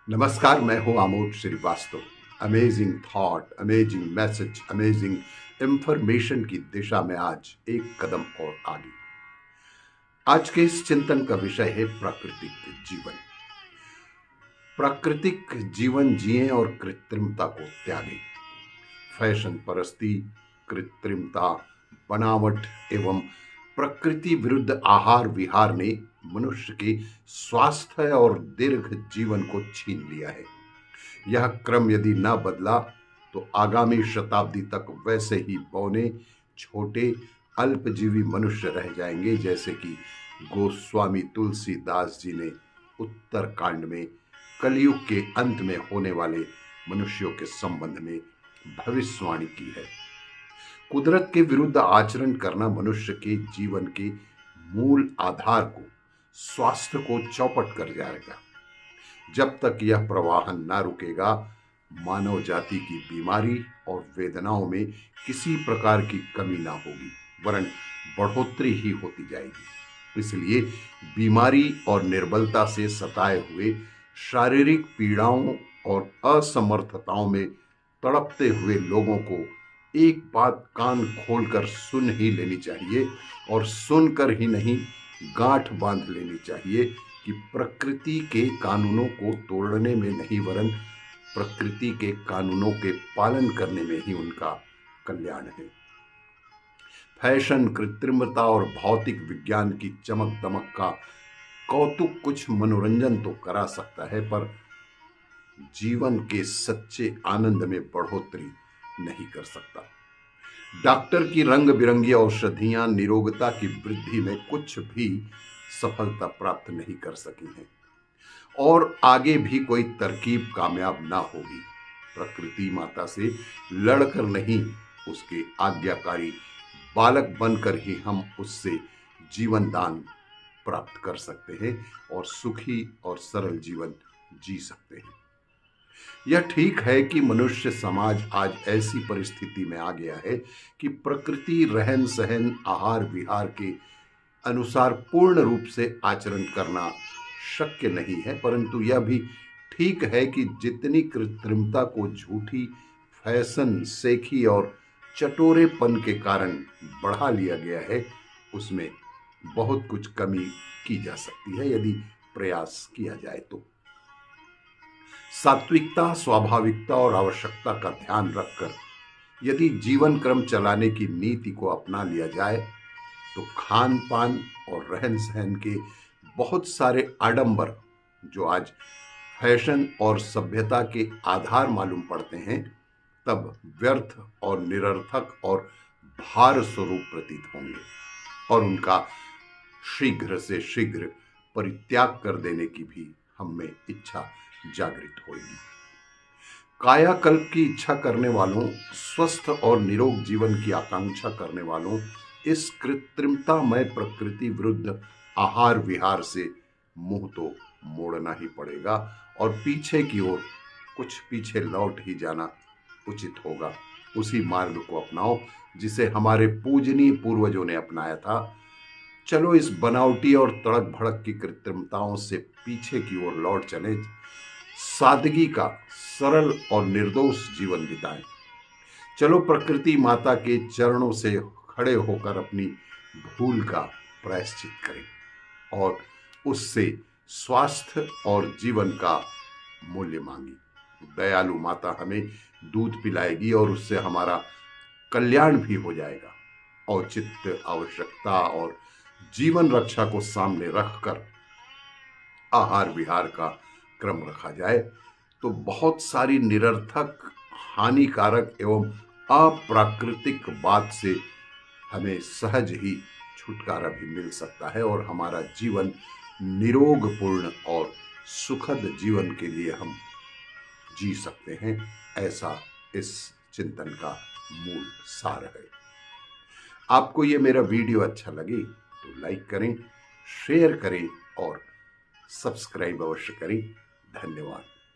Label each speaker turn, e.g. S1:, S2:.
S1: नमस्कार, मैं हूं Amod Shrivastava. Amazing thought, amazing message, amazing information की दिशा में आज एक कदम और आगे। आज के इस चिंतन का विषय है प्राकृतिक जीवन। प्राकृतिक जीवन जिएं और कृत्रिमता को त्यागें। फैशन परस्ती, कृत्रिमता, बनावट एवं प्रकृति विरुद्ध आहार विहार ने मनुष्य के स्वास्थ्य और दीर्घ जीवन को छीन लिया है। यह क्रम यदि न बदला तो आगामी शताब्दी तक वैसे ही बौने, छोटे, अल्पजीवी मनुष्य रह जाएंगे जैसे कि गोस्वामी तुलसीदास जी ने उत्तरकांड में कलयुग के अंत में होने वाले मनुष्यों के संबंध में भविष्यवाणी की है। कुदरत के विरुद्ध आचरण करना मनुष्य के जीवन के मूल आधार को, स्वास्थ्य को चौपट कर जाएगा। जब तक यह प्रवाहन ना रुकेगा, मानव जाति की बीमारी और वेदनाओं में किसी प्रकार की कमी ना होगी, वरन बढ़ोतरी ही होती जाएगी। इसलिए बीमारी और निर्बलता से सताए हुए, शारीरिक पीड़ाओं और असमर्थताओं में तड़पते हुए लोगों को एक बात कान खोलकर सुन ही लेनी चाहिए, और सुनकर ही नहीं, गांठ बांध लेनी चाहिए कि प्रकृति के कानूनों को तोड़ने में नहीं, वरन प्रकृति के कानूनों के पालन करने में ही उनका कल्याण है। फैशन, कृत्रिमता और भौतिक विज्ञान की चमक दमक का कौतुक कुछ मनोरंजन तो करा सकता है, पर जीवन के सच्चे आनंद में बढ़ोतरी नहीं कर सकता। डॉक्टर की रंग बिरंगी औषधियां निरोगता की वृद्धि में कुछ भी सफलता प्राप्त नहीं कर सकी हैं, और आगे भी कोई तरकीब कामयाब ना होगी। प्रकृति माता से लड़कर नहीं, उसके आज्ञाकारी बालक बनकर ही हम उससे जीवन दान प्राप्त कर सकते हैं और सुखी और सरल जीवन जी सकते हैं। यह ठीक है कि मनुष्य समाज आज ऐसी परिस्थिति में आ गया है कि प्रकृति रहन सहन, आहार विहार के अनुसार पूर्ण रूप से आचरण करना शक्य नहीं है, परंतु यह भी ठीक है कि जितनी कृत्रिमता को झूठी फैशन, सेखी और चटोरेपन के कारण बढ़ा लिया गया है, उसमें बहुत कुछ कमी की जा सकती है यदि प्रयास किया जाए तो। सात्विकता, स्वाभाविकता और आवश्यकता का ध्यान रखकर यदि जीवन क्रम चलाने की नीति को अपना लिया जाए तो खान पान और रहन सहन के बहुत सारे आडंबर, जो आज फैशन और सभ्यता के आधार मालूम पड़ते हैं, तब व्यर्थ और निरर्थक और भार स्वरूप प्रतीत होंगे, और उनका शीघ्र से शीघ्र परित्याग कर देने की भी हम में इच्छा जागृत होगी। कायाकल्प की इच्छा करने वालों, स्वस्थ और निरोग जीवन की आकांक्षा करने वालों, इस कृत्रिमतामय प्रकृति विरुद्ध आहार विहार से मुंह तो मोड़ना ही पड़ेगा, और पीछे की ओर कुछ पीछे लौट ही जाना उचित होगा। उसी मार्ग को अपनाओ जिसे हमारे पूजनीय पूर्वजों ने अपनाया था। चलो इस बनावटी और तड़क भड़क की कृत्रिमताओं से पीछे की ओर लौट चले, सादगी का सरल और निर्दोष जीवन बिताएं। चलो प्रकृति माता के चरणों से खड़े होकर अपनी भूल का प्रायश्चित करें और उससे स्वास्थ्य और जीवन का मूल्य मांगी। दयालु माता हमें दूध पिलाएगी और उससे हमारा कल्याण भी हो जाएगा। औचित्य, आवश्यकता और जीवन रक्षा को सामने रखकर आहार विहार का क्रम रखा जाए तो बहुत सारी निरर्थक, हानिकारक एवं अप्राकृतिक बात से हमें सहज ही छुटकारा भी मिल सकता है, और हमारा जीवन निरोगपूर्ण और सुखद जीवन के लिए हम जी सकते हैं। ऐसा इस चिंतन का मूल सार है। आपको ये मेरा वीडियो अच्छा लगे तो लाइक करें, शेयर करें और सब्सक्राइब अवश्य करें। धन्यवाद।